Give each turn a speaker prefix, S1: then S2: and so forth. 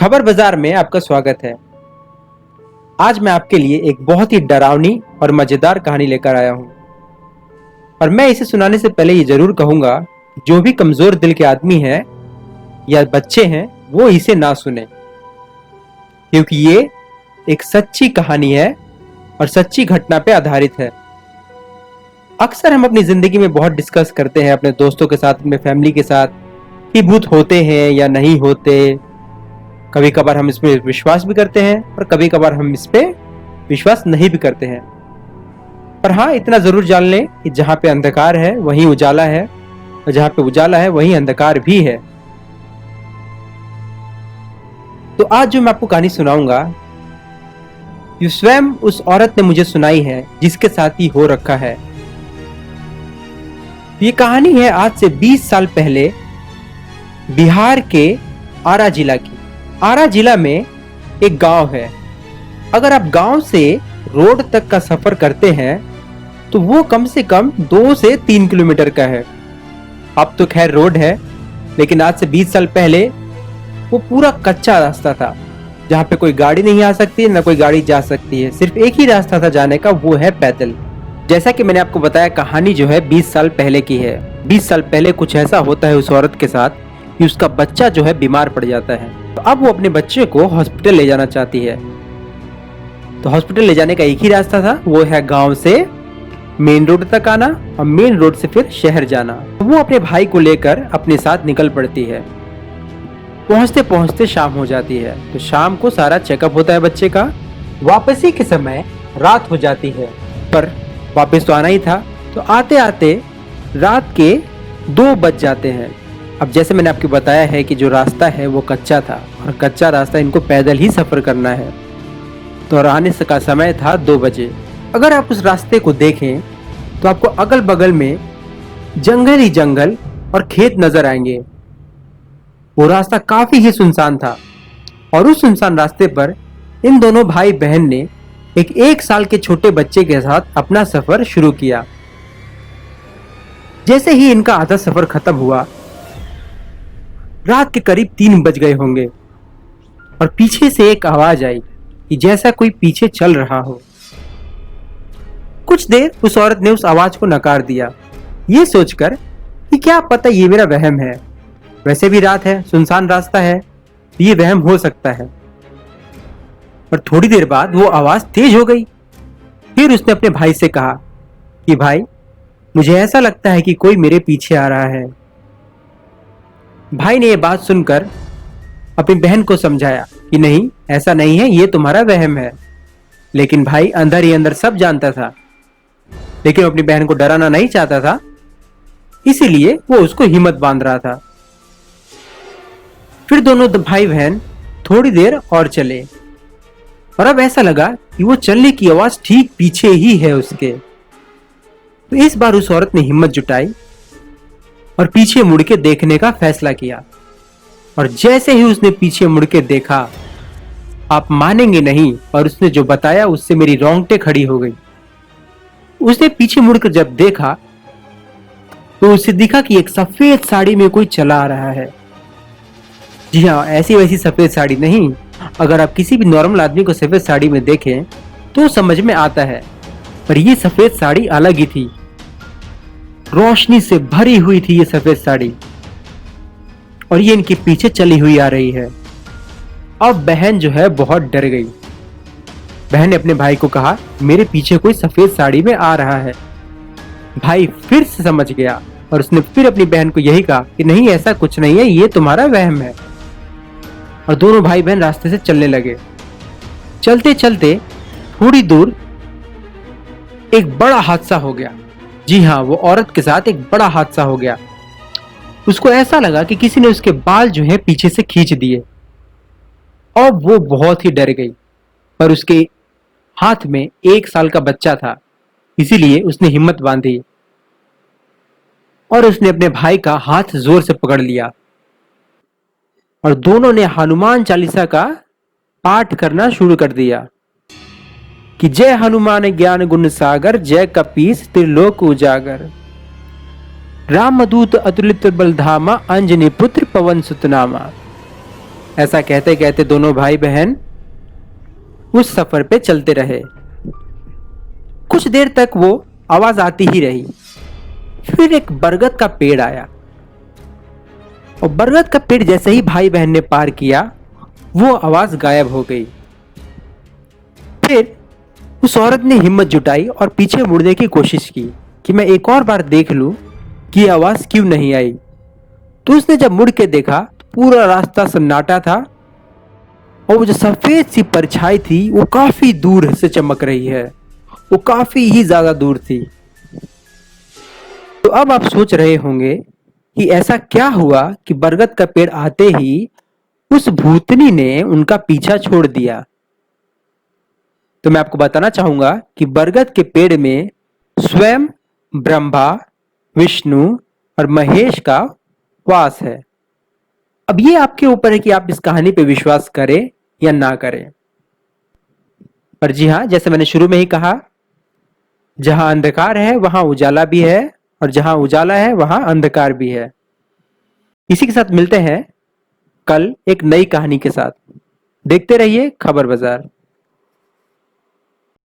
S1: खबर बाजार में आपका स्वागत है। आज मैं आपके लिए एक बहुत ही डरावनी और मजेदार कहानी लेकर आया हूं। और मैं इसे सुनाने से पहले ये जरूर कहूंगा, जो भी कमजोर दिल के आदमी हैं या बच्चे हैं वो इसे ना सुने, क्योंकि ये एक सच्ची कहानी है और सच्ची घटना पे आधारित है। अक्सर हम अपनी जिंदगी में बहुत डिस्कस करते हैं अपने दोस्तों के साथ, अपने फैमिली के साथ, कि भूत होते हैं या नहीं होते। कभी कभार हम इसमें विश्वास भी करते हैं और कभी कभार हम इस पे विश्वास नहीं भी करते हैं। पर हाँ, इतना जरूर जान लें कि जहां पे अंधकार है वहीं उजाला है, और जहां पे उजाला है वहीं अंधकार भी है। तो आज जो मैं आपको कहानी सुनाऊंगा, ये स्वयं उस औरत ने मुझे सुनाई है जिसके साथ ही हो रखा है। ये कहानी है आज से 20 साल पहले बिहार के आरा जिला की। आरा जिला में एक गांव है। अगर आप गांव से रोड तक का सफर करते हैं तो वो कम से कम 2 से 3 किलोमीटर का है। अब तो खैर रोड है, लेकिन आज से 20 साल पहले वो पूरा कच्चा रास्ता था, जहां पे कोई गाड़ी नहीं आ सकती, ना कोई गाड़ी जा सकती है। सिर्फ एक ही रास्ता था जाने का, वो है पैदल। जैसा कि मैंने आपको बताया, कहानी जो है 20 साल पहले की है। 20 साल पहले कुछ ऐसा होता है उस औरत के साथ कि उसका बच्चा जो है बीमार पड़ जाता है। तो अब वो अपने बच्चे को हॉस्पिटल ले जाना चाहती है। तो हॉस्पिटल ले जाने का एक ही रास्ता था, वो है गांव से मेन रोड तक आना और मेन रोड से फिर शहर जाना। तो वो अपने भाई को लेकर अपने साथ निकल पड़ती है। पहुंचते पहुंचते शाम हो जाती है। तो शाम को सारा चेकअप होता है बच्चे का। वापसी के समय रात हो जाती है, पर वापस तो आना ही था। तो आते आते रात के 2 बज जाते हैं। अब जैसे मैंने आपको बताया है कि जो रास्ता है वो कच्चा था, और कच्चा रास्ता इनको पैदल ही सफर करना है। तो आने का समय था 2 बजे। अगर आप उस रास्ते को देखें तो आपको अगल बगल में जंगल ही जंगल और खेत नजर आएंगे। वो रास्ता काफी ही सुनसान था, और उस सुनसान रास्ते पर इन दोनों भाई बहन ने एक साल के छोटे बच्चे के साथ अपना सफर शुरू किया। जैसे ही इनका आधा सफर खत्म हुआ, रात के करीब 3 बज गए होंगे, और पीछे से एक आवाज आई कि जैसा कोई पीछे चल रहा हो। कुछ देर उस औरत ने उस आवाज को नकार दिया, ये सोचकर कि क्या पता ये मेरा वहम है। वैसे भी रात है, सुनसान रास्ता है, तो ये वहम हो सकता है। पर थोड़ी देर बाद वो आवाज तेज हो गई। फिर उसने अपने भाई से कहा कि भाई, मुझे ऐसा लगता है कि कोई मेरे पीछे आ रहा है। भाई ने यह बात सुनकर अपनी बहन को समझाया कि नहीं, ऐसा नहीं है, ये तुम्हारा वहम है। लेकिन भाई अंदर ही अंदर सब जानता था, लेकिन अपनी बहन को डराना नहीं चाहता था, इसीलिए वो उसको हिम्मत बांध रहा था। फिर दोनों भाई बहन थोड़ी देर और चले, और अब ऐसा लगा कि वो चलने की आवाज ठीक पीछे ही है उसके। तो इस बार उस औरत ने हिम्मत जुटाई और पीछे मुड़ के देखने का फैसला किया। और जैसे ही उसने पीछे मुड़ के देखा, आप मानेंगे नहीं, और उसने जो बताया उससे मेरी रोंगटे खड़ी हो गई। उसने पीछे मुड़कर जब देखा तो उसे दिखा कि एक सफेद साड़ी में कोई चला आ रहा है। जी हाँ, ऐसी वैसी सफेद साड़ी नहीं। अगर आप किसी भी नॉर्मल आदमी को सफेद साड़ी में देखें तो समझ में आता है, पर यह सफेद साड़ी अलग ही थी। रोशनी से भरी हुई थी ये सफेद साड़ी, और ये इनके पीछे चली हुई आ रही है। अब बहन जो है बहुत डर गई। बहन ने अपने भाई को कहा, मेरे पीछे कोई सफेद साड़ी में आ रहा है। भाई फिर से समझ गया, और उसने फिर अपनी बहन को यही कहा कि नहीं, ऐसा कुछ नहीं है, ये तुम्हारा वहम है। और दोनों भाई बहन रास्ते से चलने लगे। चलते चलते थोड़ी दूर एक बड़ा हादसा हो गया। जी हाँ, वो औरत के साथ एक बड़ा हादसा हो गया। उसको ऐसा लगा कि किसी ने उसके बाल जो है पीछे से खींच दिए, और वो बहुत ही डर गई। पर उसके हाथ में 1 साल का बच्चा था, इसीलिए उसने हिम्मत बांधी और उसने अपने भाई का हाथ जोर से पकड़ लिया, और दोनों ने हनुमान चालीसा का पाठ करना शुरू कर दिया कि जय हनुमान ज्ञान गुण सागर, जय कपीस त्रिलोक उजागर, रामदूत अतुलित बलधामा, अंजनी पुत्र पवन सुतनामा। ऐसा कहते कहते दोनों भाई बहन उस सफर पे चलते रहे। कुछ देर तक वो आवाज आती ही रही। फिर एक बरगद का पेड़ आया और बरगद का पेड़ जैसे ही भाई बहन ने पार किया, वो आवाज गायब हो गई। फिर उस औरत ने हिम्मत जुटाई और पीछे मुड़ने की कोशिश की कि मैं एक और बार देख लूं कि आवाज क्यों नहीं आई। तो उसने जब मुड़ के देखा, पूरा रास्ता सन्नाटा था और वो जो सफेद सी परछाई थी वो काफी दूर से चमक रही है। वो काफी ही ज्यादा दूर थी। तो अब आप सोच रहे होंगे कि ऐसा क्या हुआ कि बरगद का पेड़ आते ही उस भूतनी ने उनका पीछा छोड़ दिया। तो मैं आपको बताना चाहूंगा कि बरगद के पेड़ में स्वयं ब्रह्मा, विष्णु और महेश का वास है। अब ये आपके ऊपर है कि आप इस कहानी पे विश्वास करें या ना करें। पर जी हाँ, जैसे मैंने शुरू में ही कहा, जहां अंधकार है वहां उजाला भी है और जहां उजाला है वहां अंधकार भी है। इसी के साथ मिलते हैं कल एक नई कहानी के साथ। देखते रहिए खबर बाजार।